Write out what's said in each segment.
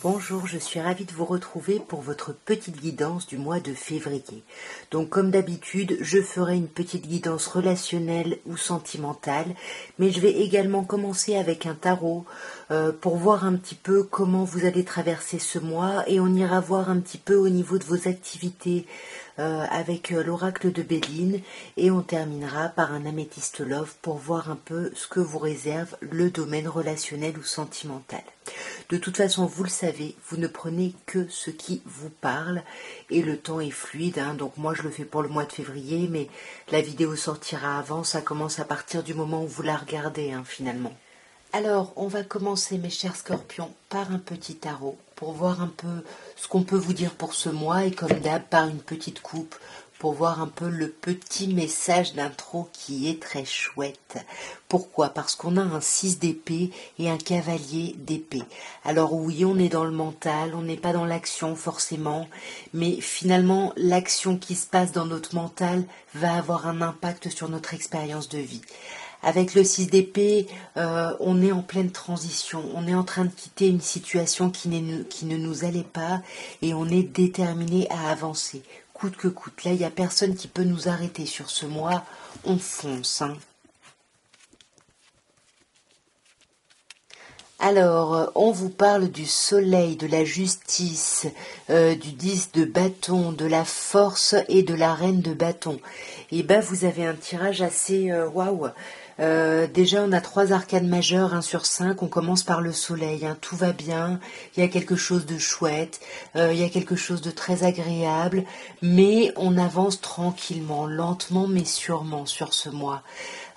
Bonjour, je suis ravie de vous retrouver pour votre petite guidance du mois de février. Donc comme d'habitude, je ferai une petite guidance relationnelle ou sentimentale, mais je vais également commencer avec un tarot pour voir un petit peu comment vous allez traverser ce mois et on ira voir un petit peu au niveau de vos activités avec l'oracle de Béline et on terminera par un améthyste love pour voir un peu ce que vous réserve le domaine relationnel ou sentimental. De toute façon, vous le savez, vous ne prenez que ce qui vous parle et le temps est fluide, donc moi je le fais pour le mois de février, mais la vidéo sortira avant, ça commence à partir du moment où vous la regardez finalement. Alors, on va commencer, mes chers scorpions, par un petit tarot, pour voir un peu ce qu'on peut vous dire pour ce mois, et comme d'hab, par une petite coupe, pour voir un peu le petit message d'intro qui est très chouette. Pourquoi? Parce qu'on a un 6 d'épée et un cavalier d'épée. Alors oui, on est dans le mental, on n'est pas dans l'action forcément, mais finalement, l'action qui se passe dans notre mental va avoir un impact sur notre expérience de vie. Avec le 6 d'épée, on est en pleine transition, on est en train de quitter une situation qui ne nous allait pas et on est déterminé à avancer, coûte que coûte. Là, il n'y a personne qui peut nous arrêter sur ce mois, on fonce. Alors, on vous parle du soleil, de la justice, du 10 de bâton, de la force et de la reine de bâton. Et ben, vous avez un tirage assez waouh. Déjà, on a 3 arcanes majeures, 1 sur 5. On commence par le soleil. Tout va bien. Il y a quelque chose de chouette. Il y a quelque chose de très agréable. Mais on avance tranquillement, lentement mais sûrement sur ce mois.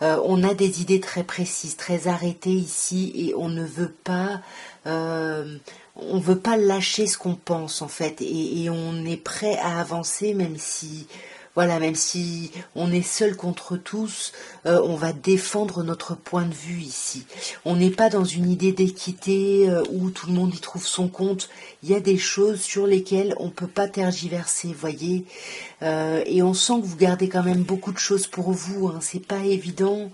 On a des idées très précises, très arrêtées ici, et on ne veut pas. On veut pas lâcher ce qu'on pense en fait, et on est prêt à avancer même si. Voilà, même si on est seul contre tous, on va défendre notre point de vue ici. On n'est pas dans une idée d'équité où tout le monde y trouve son compte. Il y a des choses sur lesquelles on ne peut pas tergiverser, voyez. Et on sent que vous gardez quand même beaucoup de choses pour vous. C'est pas évident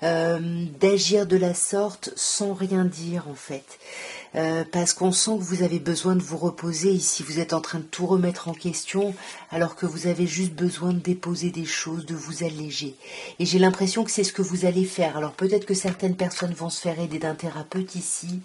d'agir de la sorte sans rien dire en fait. Parce qu'on sent que vous avez besoin de vous reposer ici, vous êtes en train de tout remettre en question alors que vous avez juste besoin de déposer des choses, de vous alléger. Et j'ai l'impression que c'est ce que vous allez faire. Alors peut-être que certaines personnes vont se faire aider d'un thérapeute ici.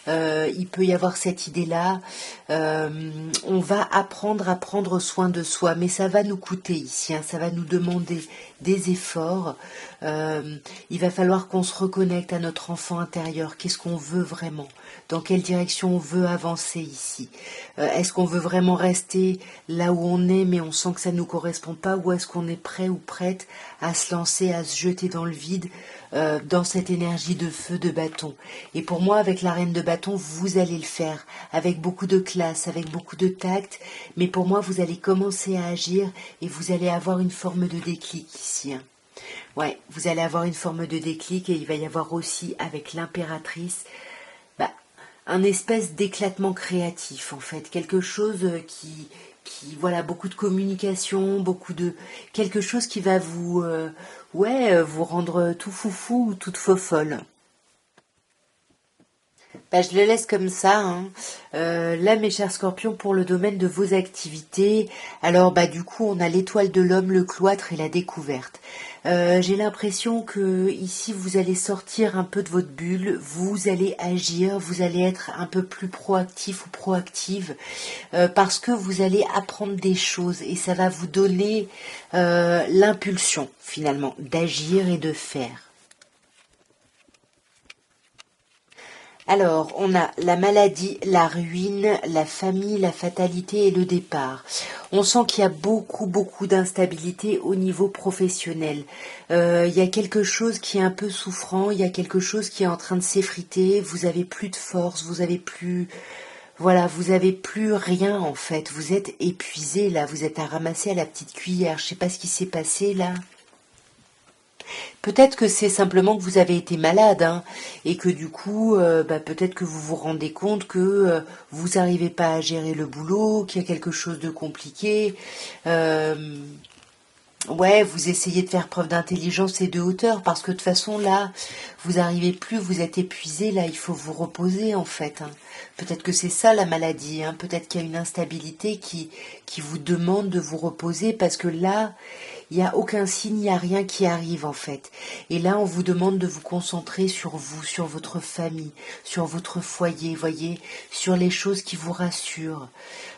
Il peut y avoir cette idée-là. On va apprendre à prendre soin de soi, mais ça va nous coûter ici, ça va nous demander des efforts. Il va falloir qu'on se reconnecte à notre enfant intérieur. Qu'est-ce qu'on veut vraiment? Dans quelle direction on veut avancer ici? Est-ce qu'on veut vraiment rester là où on est, mais on sent que ça ne nous correspond pas, ou est-ce qu'on est prêt ou prête à se lancer, à se jeter dans le vide, dans cette énergie de feu de bâton? Et pour moi, avec la reine de bâton, vous allez le faire avec beaucoup de classe, avec beaucoup de tact, mais pour moi, vous allez commencer à agir et vous allez avoir une forme de déclic ici. Ouais, vous allez avoir une forme de déclic, et il va y avoir aussi avec l'impératrice un espèce d'éclatement créatif en fait, quelque chose qui voilà, beaucoup de communication, quelque chose qui va vous vous rendre tout foufou ou toute fofolle. Je le laisse comme ça. Là, mes chers scorpions, pour le domaine de vos activités, alors du coup, on a l'étoile de l'homme, le cloître et la découverte. J'ai l'impression que ici, vous allez sortir un peu de votre bulle, vous allez agir, vous allez être un peu plus proactif ou proactive, parce que vous allez apprendre des choses et ça va vous donner l'impulsion, finalement, d'agir et de faire. Alors, on a la maladie, la ruine, la famille, la fatalité et le départ. On sent qu'il y a beaucoup, beaucoup d'instabilité au niveau professionnel. Il y a quelque chose qui est un peu souffrant, il y a quelque chose qui est en train de s'effriter, vous avez plus de force, vous avez plus... Voilà, vous avez plus rien en fait, vous êtes épuisé là, vous êtes à ramasser à la petite cuillère, je sais pas ce qui s'est passé là. Peut-être que c'est simplement que vous avez été malade, et que du coup, peut-être que vous vous rendez compte que vous n'arrivez pas à gérer le boulot, qu'il y a quelque chose de compliqué. Ouais, vous essayez de faire preuve d'intelligence et de hauteur parce que de toute façon là, vous arrivez plus, vous êtes épuisé, là il faut vous reposer en fait, hein. Peut-être que c'est ça la maladie, hein. Peut-être qu'il y a une instabilité qui vous demande de vous reposer parce que là, il n'y a aucun signe, il n'y a rien qui arrive en fait. Et là, on vous demande de vous concentrer sur vous, sur votre famille, sur votre foyer, voyez, sur les choses qui vous rassurent.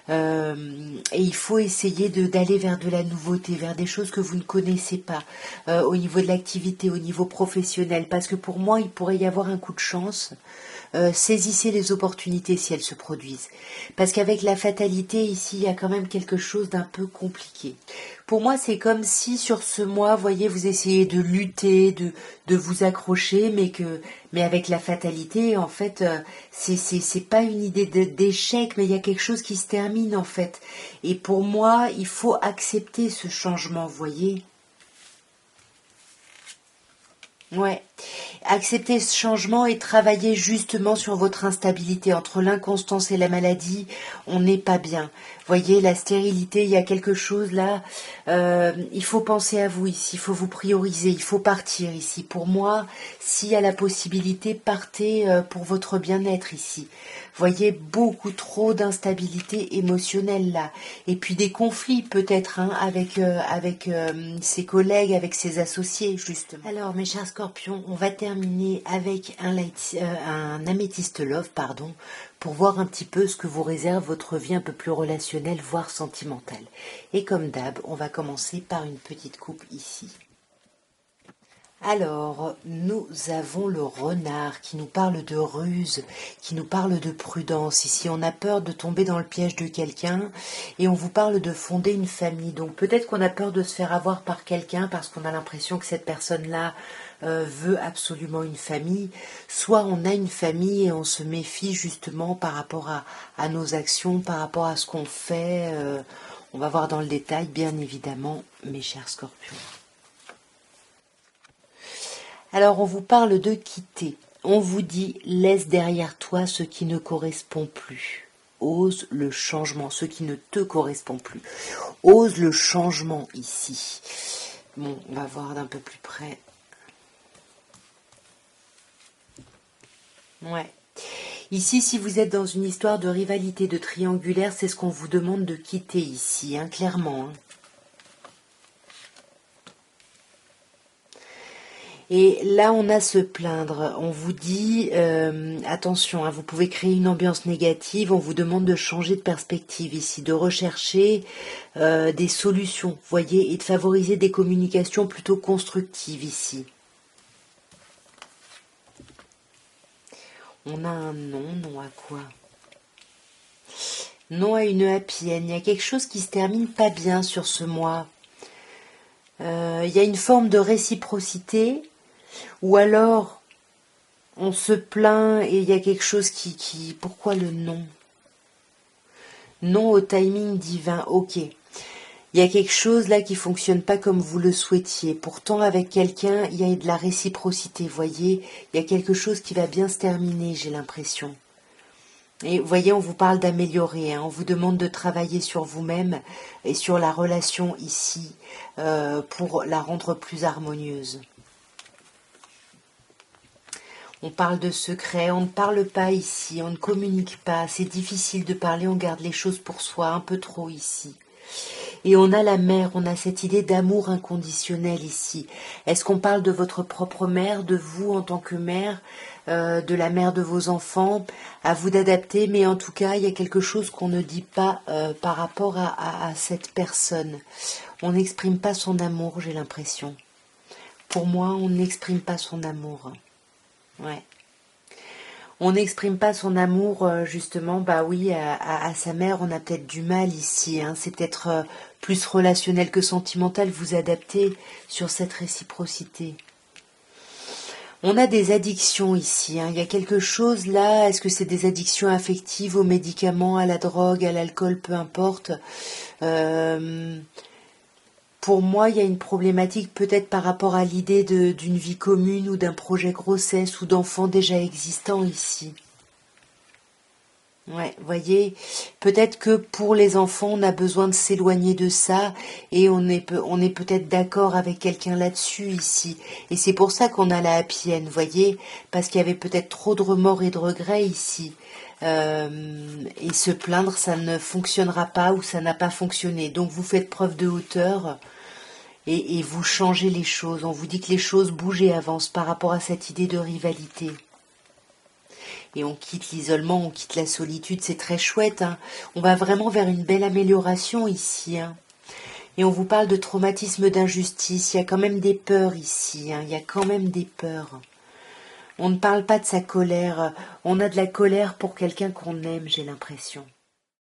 Et il faut essayer d'aller vers de la nouveauté, vers des choses que vous ne connaissez pas, au niveau de l'activité, au niveau professionnel, parce que pour moi, il pourrait y avoir un coup de chance. Saisissez les opportunités si elles se produisent. Parce qu'avec la fatalité, ici, il y a quand même quelque chose d'un peu compliqué. Pour moi, c'est comme si sur ce mois, vous voyez, vous essayez de lutter, de vous accrocher, mais avec la fatalité, en fait, c'est pas une idée d'échec, mais il y a quelque chose qui se termine, en fait. Et pour moi, il faut accepter ce changement, vous voyez. Ouais. Accepter ce changement et travailler justement sur votre instabilité. Entre l'inconstance et la maladie, on n'est pas bien. Voyez, la stérilité, il y a quelque chose là. Il faut penser à vous ici, il faut vous prioriser, il faut partir ici. Pour moi, s'il y a la possibilité, partez pour votre bien-être ici. Voyez, beaucoup trop d'instabilité émotionnelle là. Et puis des conflits peut-être hein, avec ses collègues, avec ses associés justement. Alors mes chers scorpions, on va terminer avec un améthyste love, pardon, pour voir un petit peu ce que vous réserve votre vie un peu plus relationnelle, voire sentimentale. Et comme d'hab, on va commencer par une petite coupe ici. Alors, nous avons le renard qui nous parle de ruse, qui nous parle de prudence. Ici, on a peur de tomber dans le piège de quelqu'un et on vous parle de fonder une famille. Donc peut-être qu'on a peur de se faire avoir par quelqu'un parce qu'on a l'impression que cette personne-là veut absolument une famille. Soit on a une famille et on se méfie justement par rapport à nos actions, par rapport à ce qu'on fait. On va voir dans le détail, bien évidemment, mes chers scorpions. Alors on vous parle de quitter. On vous dit laisse derrière toi ce qui ne correspond plus. Ose le changement, ce qui ne te correspond plus. Ose le changement ici. Bon, on va voir d'un peu plus près. Ouais. Ici, si vous êtes dans une histoire de rivalité, de triangulaire, c'est ce qu'on vous demande de quitter ici, hein, clairement. Hein. Et là, on a se plaindre. On vous dit, attention, hein, vous pouvez créer une ambiance négative. On vous demande de changer de perspective ici, de rechercher des solutions, voyez, et de favoriser des communications plutôt constructives ici. On a un non, non à quoi? Non à une happy end. Il y a quelque chose qui se termine pas bien sur ce mois. Il y a une forme de réciprocité. Ou alors, on se plaint et il y a quelque chose qui... Pourquoi le non? Non au timing divin, ok. Il y a quelque chose là qui fonctionne pas comme vous le souhaitiez. Pourtant, avec quelqu'un, il y a de la réciprocité, voyez. Il y a quelque chose qui va bien se terminer, j'ai l'impression. Et vous voyez, on vous parle d'améliorer, hein, on vous demande de travailler sur vous-même et sur la relation ici pour la rendre plus harmonieuse. On parle de secrets, on ne parle pas ici, on ne communique pas, c'est difficile de parler, on garde les choses pour soi un peu trop ici. Et on a la mère, on a cette idée d'amour inconditionnel ici. Est-ce qu'on parle de votre propre mère, de vous en tant que mère, de la mère de vos enfants, à vous d'adapter, mais en tout cas, il y a quelque chose qu'on ne dit pas par rapport à cette personne. On n'exprime pas son amour, j'ai l'impression. Pour moi, on n'exprime pas son amour. Ouais. On n'exprime pas son amour, justement, bah oui, à sa mère, on a peut-être du mal ici, hein. C'est peut-être plus relationnel que sentimental, vous adapter sur cette réciprocité. On a des addictions ici, hein. Il y a quelque chose là, est-ce que c'est des addictions affectives aux médicaments, à la drogue, à l'alcool, peu importe. Pour moi, il y a une problématique peut-être par rapport à l'idée d'une vie commune ou d'un projet grossesse ou d'enfant déjà existant ici. Ouais, voyez, peut-être que pour les enfants, on a besoin de s'éloigner de ça et on est peut-être d'accord avec quelqu'un là-dessus ici. Et c'est pour ça qu'on a la happy end, voyez, parce qu'il y avait peut-être trop de remords et de regrets ici. Et se plaindre, ça ne fonctionnera pas ou ça n'a pas fonctionné. Donc vous faites preuve de hauteur et vous changez les choses. On vous dit que les choses bougent et avancent par rapport à cette idée de rivalité. Et on quitte l'isolement, on quitte la solitude, c'est très chouette, hein. On va vraiment vers une belle amélioration ici, hein. Et on vous parle de traumatisme d'injustice, il y a quand même des peurs ici, hein. Il y a quand même des peurs. On ne parle pas de sa colère, on a de la colère pour quelqu'un qu'on aime, j'ai l'impression.